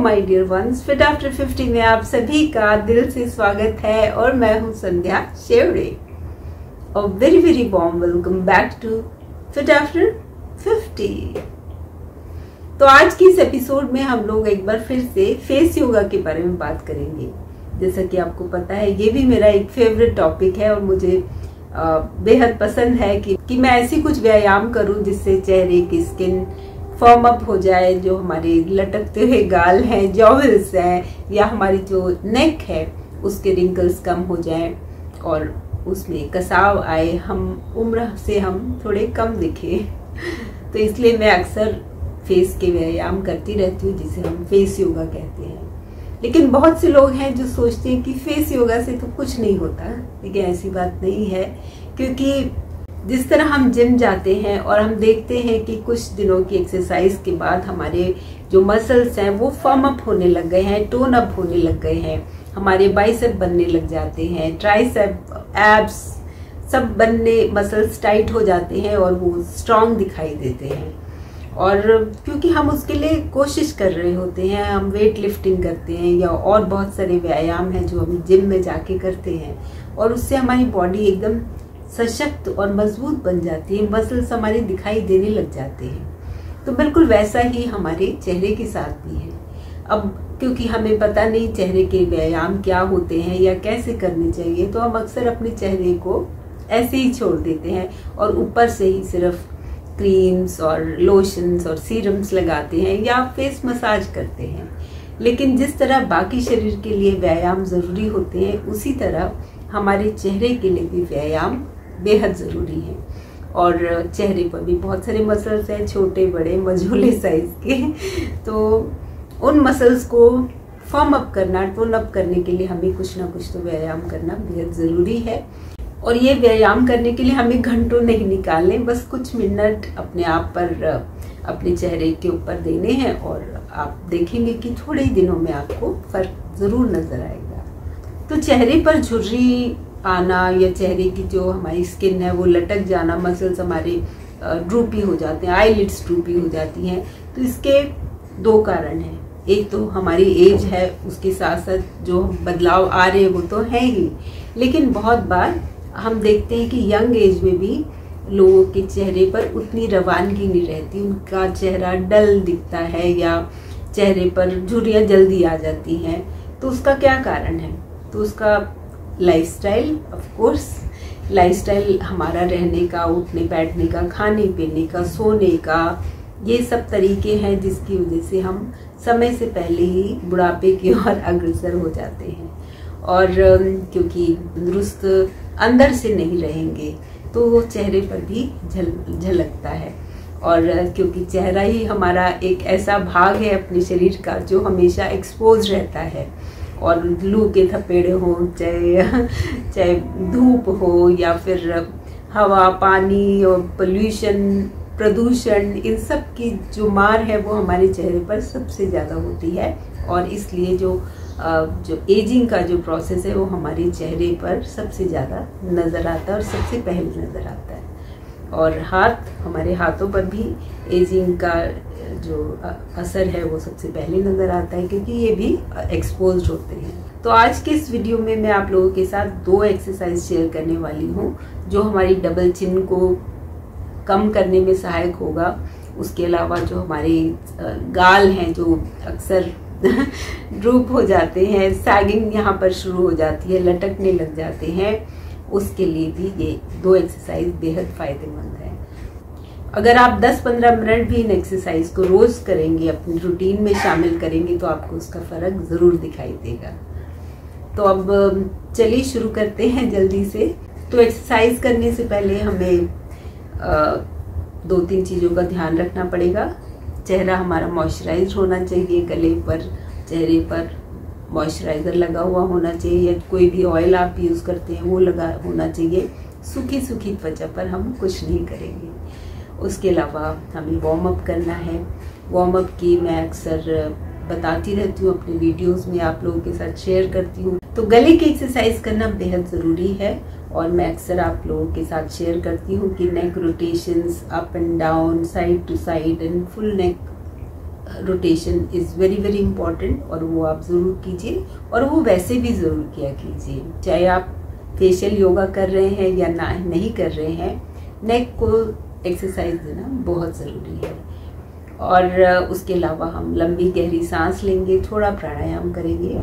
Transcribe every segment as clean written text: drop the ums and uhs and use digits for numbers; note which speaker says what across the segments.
Speaker 1: My dear ones, fit after 50 में आप सभी का दिल से स्वागत है और मैं हूं संध्या शेवड़े और very very warm welcome back to fit after 50। तो आज की इस एपिसोड में हम लोग एक बार फिर से फेस योगा के बारे में बात करेंगे। जैसा कि आपको पता है ये भी मेरा एक फेवरेट टॉपिक है और मुझे बेहद पसंद है कि मैं ऐसी कुछ व्यायाम करूं जिससे चेहरे की स्किन फॉर्म अप हो जाए, जो हमारे लटकते हुए गाल हैं, जॉवल्स हैं या हमारी जो नेक है उसके रिंकल्स कम हो जाएं और उसमें कसाव आए, हम उम्र से हम थोड़े कम दिखे। तो इसलिए मैं अक्सर फेस के व्यायाम करती रहती हूँ जिसे हम फेस योगा कहते हैं। लेकिन बहुत से लोग हैं जो सोचते हैं कि फेस योगा से तो कुछ नहीं होता, लेकिन ऐसी बात नहीं है। क्योंकि जिस तरह हम जिम जाते हैं और हम देखते हैं कि कुछ दिनों की एक्सरसाइज के बाद हमारे जो मसल्स हैं वो फॉर्म अप होने लग गए हैं, टोन अप होने लग गए हैं, हमारे बाइसेप बनने लग जाते हैं, ट्राइसेप, एब्स सब बनने, मसल्स टाइट हो जाते हैं और वो स्ट्रांग दिखाई देते हैं। और क्योंकि हम उसके लिए कोशिश कर रहे होते हैं, हम वेट लिफ्टिंग करते हैं या और बहुत सारे व्यायाम हैं जो हम जिम में जाके करते हैं और उससे हमारी बॉडी एकदम सशक्त और मजबूत बन जाती है, मसल्स हमारे दिखाई देने लग जाते हैं। तो बिल्कुल वैसा ही हमारे चेहरे के साथ भी है। अब क्योंकि हमें पता नहीं चेहरे के व्यायाम क्या होते हैं या कैसे करने चाहिए, तो हम अक्सर अपने चेहरे को ऐसे ही छोड़ देते हैं और ऊपर से ही सिर्फ क्रीम्स और लोशंस और सीरम्स लगाते हैं या फेस मसाज करते हैं। लेकिन जिस तरह बाकी शरीर के लिए व्यायाम ज़रूरी होते हैं, उसी तरह हमारे चेहरे के लिए भी व्यायाम बेहद ज़रूरी है। और चेहरे पर भी बहुत सारे मसल्स हैं, छोटे बड़े मझोले साइज के। तो उन मसल्स को फॉर्म अप करना, टोन अप करने के लिए हमें कुछ ना कुछ तो व्यायाम करना बेहद ज़रूरी है। और ये व्यायाम करने के लिए हमें घंटों नहीं निकालने, बस कुछ मिनट अपने आप पर, अपने चेहरे के ऊपर देने हैं और आप देखेंगे कि थोड़े ही दिनों में आपको फर्क ज़रूर नज़र आएगा। तो चेहरे पर झुर्री आना या चेहरे की जो हमारी स्किन है वो लटक जाना, मसल्स हमारे ड्रूपी हो जाते हैं, आईलिड्स ड्रूपी हो जाती हैं, तो इसके दो कारण हैं। एक तो हमारी एज है, उसके साथ साथ जो बदलाव आ रहे हैं वो तो है ही, लेकिन बहुत बार हम देखते हैं कि यंग एज में भी लोगों के चेहरे पर उतनी रवानगी नहीं रहती, उनका चेहरा डल दिखता है या चेहरे पर झुर्रियाँ जल्दी आ जाती हैं। तो उसका क्या कारण है? तो उसका लाइफस्टाइल, ऑफ कोर्स लाइफस्टाइल हमारा रहने का, उठने बैठने का, खाने पीने का, सोने का, ये सब तरीके हैं जिसकी वजह से हम समय से पहले ही बुढ़ापे की ओर अग्रसर हो जाते हैं। और क्योंकि तंदुरुस्त अंदर से नहीं रहेंगे तो वो चेहरे पर भी झलकता है। और क्योंकि चेहरा ही हमारा एक ऐसा भाग है अपने शरीर का जो हमेशा एक्सपोज रहता है, और लू के थपेड़े हो, चाहे धूप हो या फिर हवा, पानी और पोल्यूशन, प्रदूषण, इन सब की जो मार है वो हमारे चेहरे पर सबसे ज़्यादा होती है। और इसलिए जो एजिंग का जो प्रोसेस है वो हमारे चेहरे पर सबसे ज़्यादा नज़र आता है और सबसे पहले नज़र आता है। और हमारे हाथों पर भी एजिंग का जो असर है वो सबसे पहले नज़र आता है, क्योंकि ये भी एक्सपोज्ड होते हैं। तो आज के इस वीडियो में मैं आप लोगों के साथ दो एक्सरसाइज शेयर करने वाली हूँ जो हमारी डबल चिन को कम करने में सहायक होगा। उसके अलावा जो हमारे गाल हैं जो अक्सर ड्रूप हो जाते हैं, सैगिंग यहाँ पर शुरू हो जाती है, लटकने लग जाते हैं, उसके लिए भी ये दो एक्सरसाइज बेहद फायदेमंद है। अगर आप 10-15 मिनट भी इन एक्सरसाइज को रोज करेंगे, अपनी रूटीन में शामिल करेंगे, तो आपको उसका फर्क जरूर दिखाई देगा। तो अब चलिए शुरू करते हैं जल्दी से। तो एक्सरसाइज करने से पहले हमें 2-3 चीज़ों का ध्यान रखना पड़ेगा। चेहरा हमारा मॉइस्चराइज्ड होना चाहिए, गले पर, चेहरे पर मॉइस्चराइज़र लगा हुआ होना चाहिए या कोई भी ऑयल आप यूज़ करते हैं वो लगा होना चाहिए। सूखी सूखी त्वचा पर हम कुछ नहीं करेंगे। उसके अलावा हमें वार्म अप करना है। वार्म अप की मैं अक्सर बताती रहती हूँ अपने वीडियोस में, आप लोगों के साथ शेयर करती हूँ। तो गले की एक्सरसाइज करना बेहद ज़रूरी है और मैं अक्सर आप लोगों के साथ शेयर करती हूँ कि neck rotations, up and down, side to side and full neck rotation is very very important, और वो आप ज़रूर कीजिए, और वो वैसे भी ज़रूर किया कीजिए, चाहे आप फेशियल योगा कर रहे हैं या ना नहीं कर रहे हैं। नेक को एक्सरसाइज देना बहुत ज़रूरी है। और उसके अलावा हम लंबी गहरी सांस लेंगे, थोड़ा प्राणायाम करेंगे,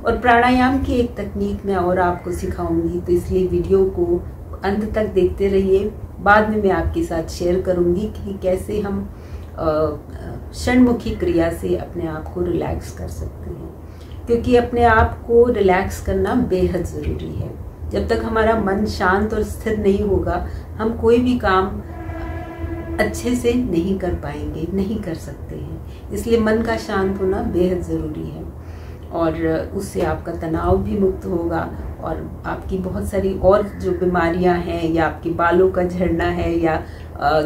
Speaker 1: और प्राणायाम की एक तकनीक मैं और आपको सिखाऊंगी, तो इसलिए वीडियो को अंत तक देखते रहिए। बाद में मैं आपके साथ शेयर करूंगी कि कैसे हम षणमुखी क्रिया से अपने आप को रिलैक्स कर सकते हैं, क्योंकि अपने आप को रिलैक्स करना बेहद ज़रूरी है। जब तक हमारा मन शांत और स्थिर नहीं होगा, हम कोई भी काम अच्छे से नहीं कर पाएंगे, नहीं कर सकते हैं। इसलिए मन का शांत होना बेहद ज़रूरी है, और उससे आपका तनाव भी मुक्त होगा, और आपकी बहुत सारी और जो बीमारियां हैं, या आपके बालों का झड़ना है, या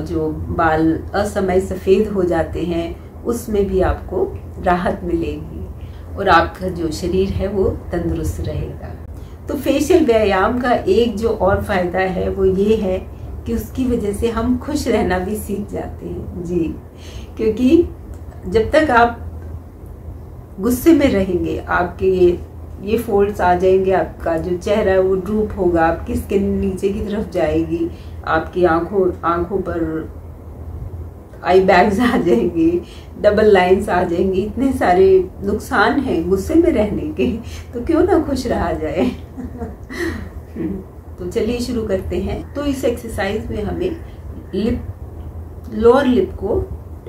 Speaker 1: जो बाल असमय सफ़ेद हो जाते हैं, उसमें भी आपको राहत मिलेगी, और आपका जो शरीर है वो तंदुरुस्त रहेगा। तो फेशियल व्यायाम का एक जो और फ़ायदा है वो ये है कि उसकी वजह से हम खुश रहना भी सीख जाते हैं जी, क्योंकि जब तक आप गुस्से में रहेंगे, आपके ये फोल्ड्स आ जाएंगे, आपका जो चेहरा है वो ड्रूप होगा, आपकी स्किन नीचे की तरफ जाएगी, आपकी आंखों पर आई बैग्स आ जाएंगे, डबल लाइंस आ जाएंगी, इतने सारे नुकसान हैं गुस्से में रहने के, तो क्यों ना खुश रहा जाए। तो चलिए शुरू करते हैं। तो इस एक्सरसाइज में हमें लोअर लिप को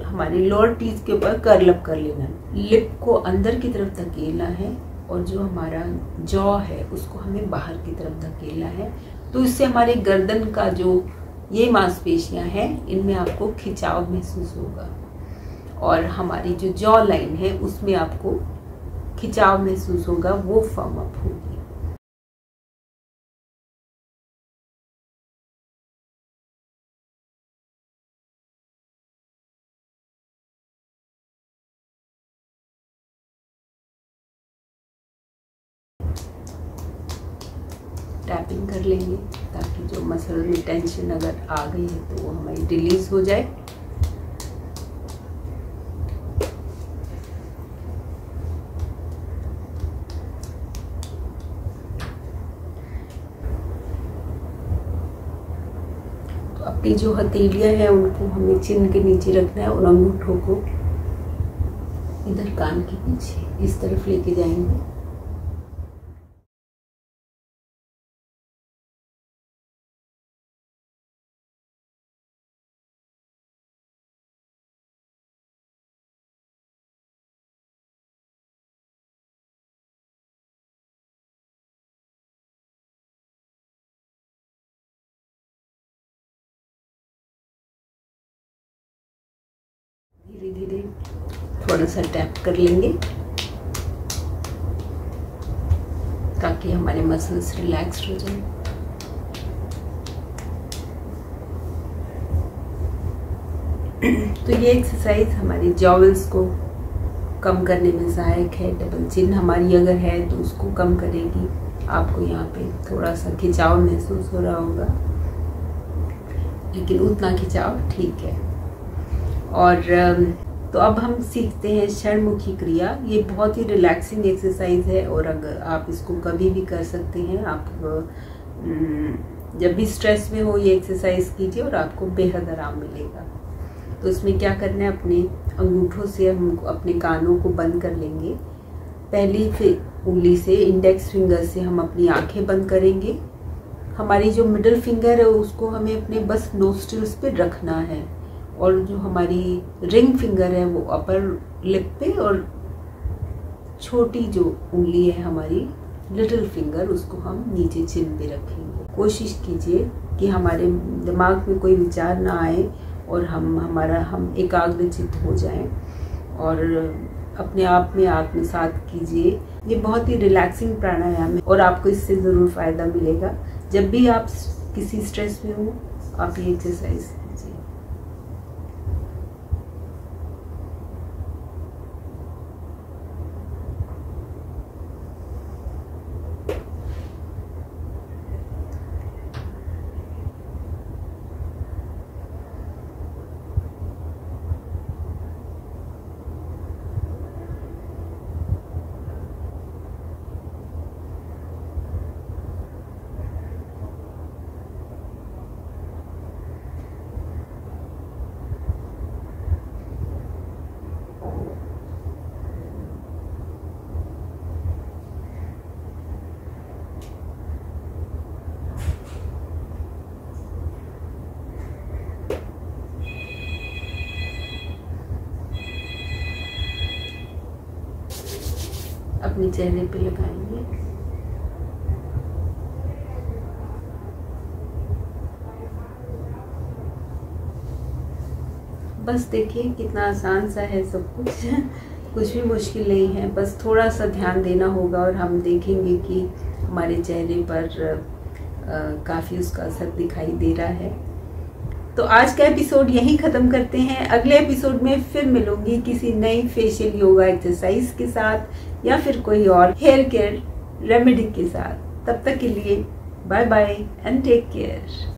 Speaker 1: हमारे लोअर टीथ के ऊपर कर्ल अप कर लेना है, लिप को अंदर की तरफ धकेलना है, और जो हमारा जॉ है उसको हमें बाहर की तरफ धकेलना है। तो इससे हमारे गर्दन का जो ये मांसपेशियां हैं, इनमें आपको खिंचाव महसूस होगा, और हमारी जो जॉ लाइन है उसमें आपको खिंचाव महसूस होगा, वो फर्म अप होगी। टैपिंग कर लेंगे ताकि जो मसल में टेंशन अगर आ गई है तो वो हमारी रिलीज हो जाए। तो अपनी जो हथेलियां हैं उनको हमें चिन के नीचे रखना है, और अंगूठों को इधर कान के पीछे इस तरफ लेके जाएंगे। धीरे धीरे थोड़ा सा टैप कर लेंगे ताकि हमारे मसल्स रिलैक्स हो जाए। तो ये एक्सरसाइज हमारी जॉवल्स को कम करने में सहायक है। डबल चिन हमारी अगर है तो उसको कम करेगी। आपको यहाँ पे थोड़ा सा खिंचाव महसूस हो रहा होगा, लेकिन उतना खिंचाव ठीक है। और तो अब हम सीखते हैं षणमुखी क्रिया। ये बहुत ही रिलैक्सिंग एक्सरसाइज है, और अगर आप इसको कभी भी कर सकते हैं। आप जब भी स्ट्रेस में हो ये एक्सरसाइज कीजिए और आपको बेहद आराम मिलेगा। तो इसमें क्या करना है, अपने अंगूठों से हम अपने कानों को बंद कर लेंगे। पहली उंगली से, इंडेक्स फिंगर से हम अपनी आंखें बंद करेंगे। हमारी जो मिडिल फिंगर है उसको हमें अपने बस नोस्ट्रिल्स पे रखना है, और जो हमारी रिंग फिंगर है वो अपर लिप पे, और छोटी जो उंगली है हमारी लिटिल फिंगर उसको हम नीचे चिन पे रखेंगे। कोशिश कीजिए कि हमारे दिमाग में कोई विचार ना आए और हम एकाग्रचित्त हो जाएं, और अपने आप में आत्मसात कीजिए। ये बहुत ही रिलैक्सिंग प्राणायाम है, और आपको इससे ज़रूर फ़ायदा मिलेगा। जब भी आप किसी स्ट्रेस में हो आप ये एक्सरसाइज कीजिए। अपने चेहरे पे लगाएंगे। बस देखिए कितना आसान सा है सब कुछ। कुछ भी मुश्किल नहीं है, बस थोड़ा सा ध्यान देना होगा और हम देखेंगे कि हमारे चेहरे पर काफ़ी उसका असर दिखाई दे रहा है। तो आज का एपिसोड यहीं ख़त्म करते हैं। अगले एपिसोड में फिर मिलूंगी किसी नई फेशियल योगा एक्सरसाइज के साथ या फिर कोई और हेयर केयर रेमेडी के साथ। तब तक के लिए bye bye and take care.